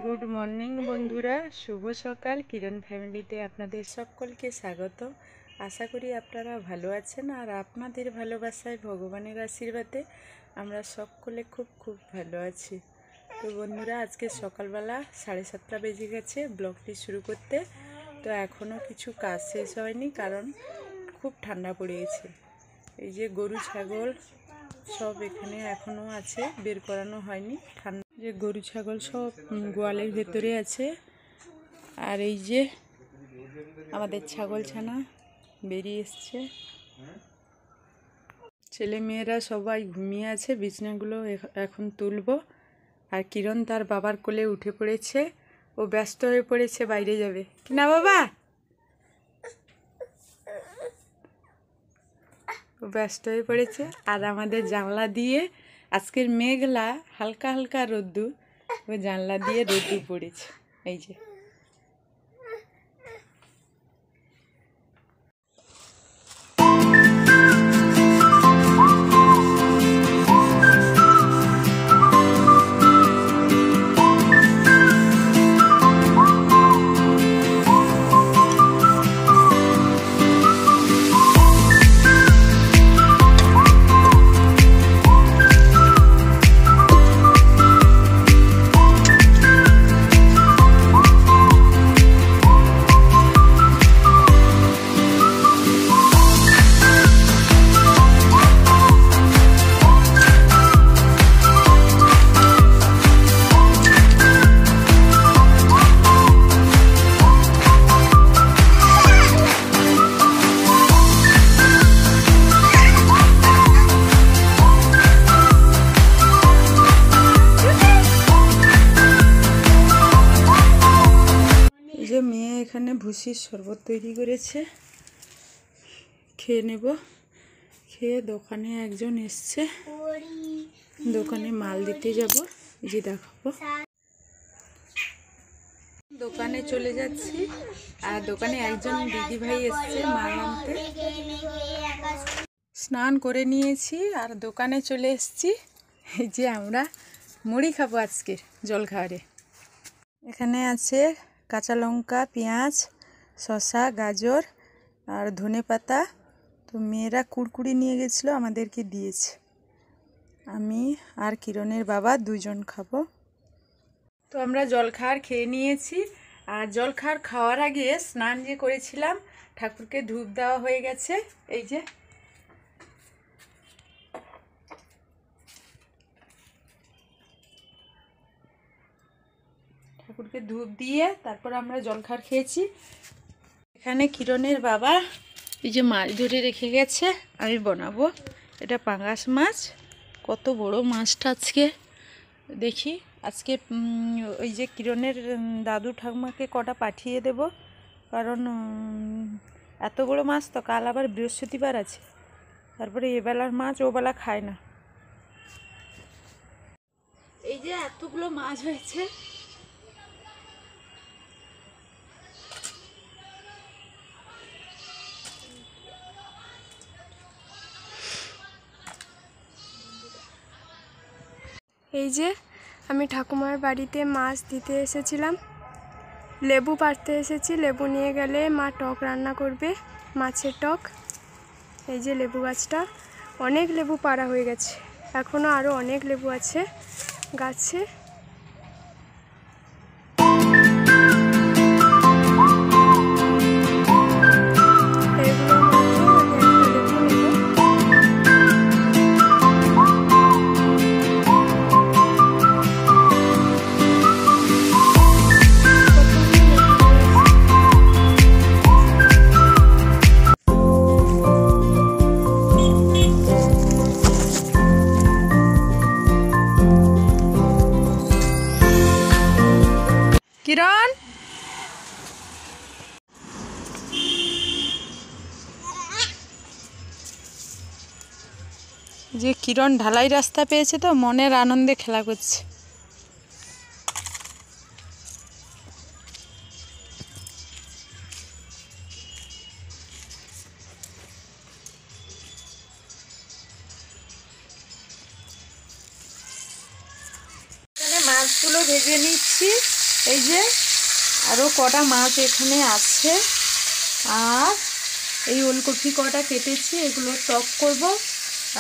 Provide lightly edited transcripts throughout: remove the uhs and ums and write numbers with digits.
Good morning বন্ধুরা, শুভ সকাল। কিরণ ফ্যামিলিতে আপনাদের সকলকে স্বাগত। আশা করি আপনারা ভালো আছেন, আর আপনাদের ভালোবাসায়, ভগবানের আশীর্বাদে আমরা সকলে খুব খুব ভালো আছি। তো বন্ধুরা, আজকে সকালবেলা 7:30 বেজে গেছে ব্লগটি শুরু করতে। তো এখনও কিছু কাজ শেষ হয়নি, কারণ খুব ঠান্ডা পড়ে গেছে। এই যে গরু ছাগল সব এখানে এখনও আছে, বের করানো হয়নি। ঠান্ডা যে গরু ছাগল সব গোয়ালের ভেতরে আছে। আর এই যে আমাদের ছাগল ছানা বেরিয়ে এসছে। ছেলে মেয়েরা সবাই ঘুমিয়ে আছে, বিছনাগুলো এখন তুলব। আর কিরণ তার বাবার কোলে উঠে পড়েছে, ও ব্যস্ত হয়ে পড়েছে, বাইরে যাবে কিনা বাবা। ও ব্যস্ত হয়ে পড়েছে। আর আমাদের জানলা দিয়ে আজকের মেঘলা, হালকা হালকা রোদ্দুর, ও জানলা দিয়ে রোদ্দুর পড়েছে। এই যে মেয়ে এখানে ভুসির শরবত তৈরি করেছে, খেয়ে নেব। খেয়ে দোকানে একজন এসছে, দোকানে মাল দিতে যাব, এই যে দেখাবো। দোকানে চলে যাচ্ছি, আর দোকানে একজন দিদি ভাই এসছে মাল আনতে। স্নান করে নিয়েছি আর দোকানে চলে এসছি। এই যে আমরা মুড়ি খাবো আজকের জলখাবারে। এখানে আছে কাঁচা লঙ্কা, পেঁয়াজ, শসা, গাজর আর ধনেপাতা। তো মেয়েরা কুড়কুড়ি নিয়ে গেছিলো, আমাদেরকে দিয়েছে। আমি আর কিরণের বাবা দুজন খাবো। তো আমরা জলখাবার খেয়ে নিয়েছি। আর জলখাবার খাওয়ার আগে স্নান যে করেছিলাম, ঠাকুরকে ধূপ দেওয়া হয়ে গেছে। এই যে ঠাকুরকে ধূপ দিয়ে তারপর আমরা জলখাবার খেয়েছি। এখানে কিরণের বাবা এই যে মাছ ধরে রেখে গেছে, আমি বানাবো। এটা পাঙ্গাস মাছ। কত বড় মাছটা আজকে দেখি। আজকে ওই যে কিরণের দাদু ঠাকুমাকে কটা পাঠিয়ে দেব, কারণ এত বড় মাছ তো। কাল আবার বৃহস্পতিবার আছে, তারপরে এবেলার মাছ ওবেলা খায় না। এই যে এতগুলো মাছ হয়েছে। এই যে আমি ঠাকুমার বাড়িতে মাছ দিতে এসেছিলাম, লেবু পাড়তে এসেছি। লেবু নিয়ে গেলে মা টক রান্না করবে, মাছের টক। এই যে লেবু গাছটা, অনেক লেবু পাড়া হয়ে গেছে, এখনও আরও অনেক লেবু আছে গাছে। কিরণ, যে কিরণ ঢালাই রাস্তা পেয়েছে, তো মনের আনন্দে খেলা করছে। মাছগুলো ভেজে নিচ্ছি। এই যে আরও কটা মাছ এখানে আছে, আর এই ওলকপি কটা কেটেছি, এগুলো টক করব।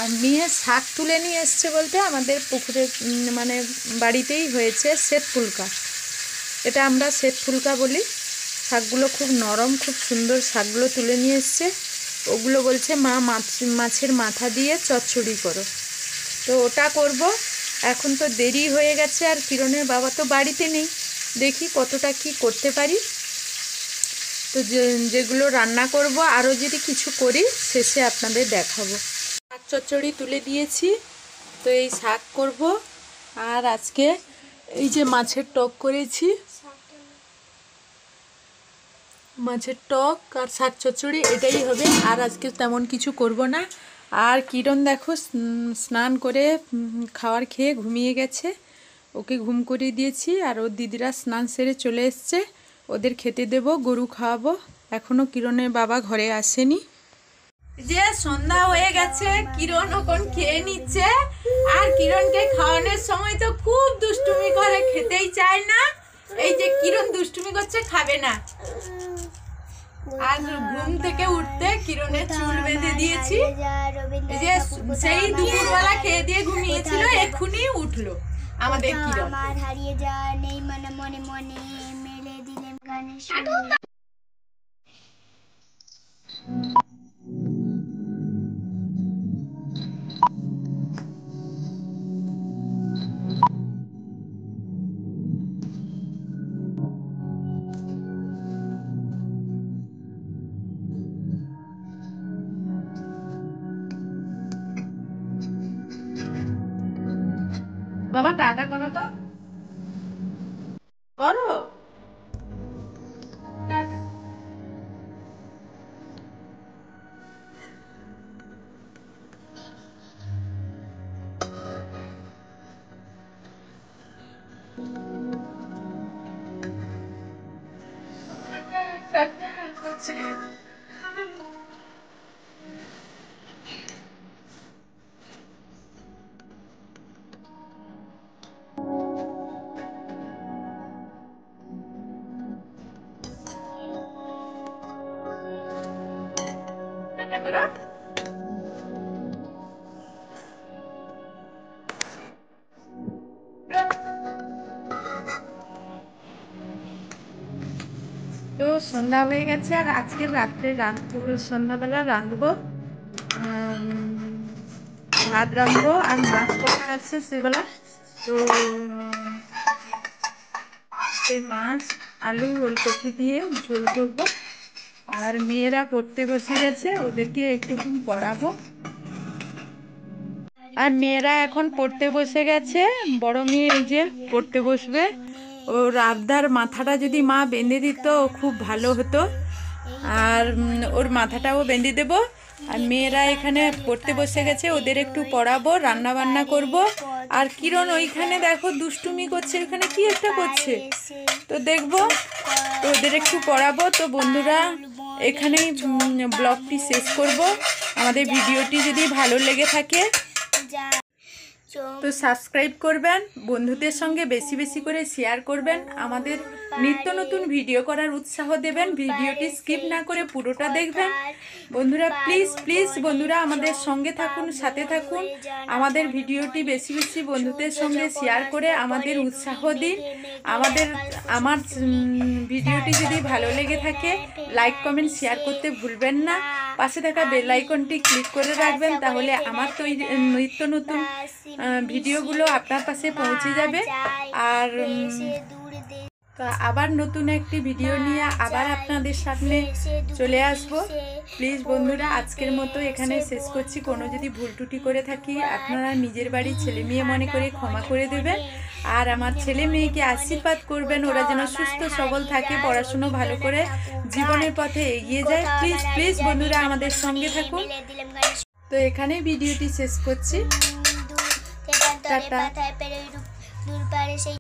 আর মেয়ে শাক তুলে নিয়ে এসছে বলতে আমাদের পুকুরে মানে বাড়িতেই হয়েছে শ্বেত ফুলকা, এটা আমরা শ্বেত ফুলকা বলি। শাকগুলো খুব নরম, খুব সুন্দর, শাকগুলো তুলে নিয়ে এসছে। ওগুলো বলছে মা মাছের মাথা দিয়ে চচ্চড়ি করো, তো ওটা করব। এখন তো দেরি হয়ে গেছে, আর কিরণের বাবা তো বাড়িতে নেই, দেখি কতটা কি করতে পারি। তো যেগুলো রান্না করব আরও যদি কিছু করি শেষে আপনাদের দেখাবো। শাক চচ্চড়ি তুলে দিয়েছি, তো এই শাক করব। আর আজকে এই যে মাছের টক করেছি, মাছের টক আর শাক চচ্চড়ি এটাই হবে, আর আজকে তেমন কিছু করব না। আর কিরণ দেখো স্নান করে খাবার খেয়ে ঘুমিয়ে গেছে, ওকে ঘুম করে দিয়েছি। আর ওর দিদিরা স্নান সেরে চলে এসছে, ওদের খেতে দেব, গরু খাওয়াবো। এখনও কিরণের বাবা ঘরে আসেনি। যে সন্ধ্যা হয়ে গেছে, কিরণ ওখন খেয়ে নিচ্ছে। আর কিরণকে খাওয়ানোর সময় তো খুব দুষ্টুমি করে, খেতেই চায় না। এই যে কিরণ দুষ্টুমি করছে, খাবে না। আর ঘুম থেকে উঠতে কিরণের চুল বেঁধে দিয়েছি, এই যে সেই দুপুরবেলা খেয়ে দিয়ে ঘুমিয়েছিল, এক্ষুনি উঠলো আমাদের কিরণ। আমার হারিয়ে যায় নেই মনে মনে মনে মেলে দিলেন গানের সুর। বাবা টাটা করো তো, করো। তো সন্ধ্যা হয়ে গেছে, আর আজকে রাত্রে সন্ধ্যাবেলা রাঁধবো, ভাত রাঁধবো, আর মাছ করা আছে সেবেলা। তো সেই মাছ আলু ওলকপি দিয়ে ঝোল করবো। আর মেয়েরা পড়তে বসে গেছে, ওদেরকে একটুক্ষণ পড়াবো। আর মেয়েরা এখন পড়তে বসে গেছে, বড় মেয়ে এই যে পড়তে বসবে। ওর আবদার মাথাটা যদি মা বেঁধে দিত খুব ভালো হতো, আর ওর মাথাটাও বেঁধে দেব। আর মেয়েরা এখানে পড়তে বসে গেছে, ওদের একটু পড়াবো, রান্না বান্না করব। আর কিরণ ওইখানে দেখো দুষ্টুমি করছে, ওইখানে কি একটা করছে, তো দেখবো, তো ওদের একটু পড়াবো। তো বন্ধুরা এখানেই ব্লগটি শেষ করব। আমাদের ভিডিওটি যদি ভালো লেগে থাকে তো সাবস্ক্রাইব করবেন, বন্ধুদের সঙ্গে বেশি বেশি করে শেয়ার করবেন, আমাদের নিত্য নতুন ভিডিও করার উৎসাহ দেবেন। ভিডিওটি স্কিপ না করে পুরোটা দেখবেন। বন্ধুরা প্লিজ প্লিজ বন্ধুরা আমাদের সঙ্গে থাকুন, সাথে থাকুন। আমাদের ভিডিওটি বেশি বেশি বন্ধুদের সঙ্গে শেয়ার করে আমাদের উৎসাহ দিন। আমার ভিডিওটি যদি ভালো লেগে থাকে লাইক কমেন্ট শেয়ার করতে ভুলবেন না। পাশে থাকা বেল আইকনটি ক্লিক করে রাখবেন, তাহলে আমার তো নিত্য নতুন ভিডিওগুলো আপনার পাশে পৌঁছে যাবে। আর তো আবার নতুন একটি ভিডিও নিয়ে আবার আপনাদের সামনে চলে আসব। প্লিজ বন্ধুরা আজকের মতো এখানে শেষ করছি। কোনো যদি ভুল ত্রুটি করে থাকি আপনারা নিজের বাড়ির ছেলে মেয়ে মনে করে ক্ষমা করে দেবেন। আর আমার ছেলে মেয়েকে আশীর্বাদ করবেন, ওরা যেন সুস্থ সবল থাকে, পড়াশুনো ভালো করে জীবনের পথে এগিয়ে যায়। প্লিজ প্লিজ বন্ধুরা আমাদের সঙ্গে থাকুন। তো এখানেই ভিডিওটি শেষ করছি। টাটা।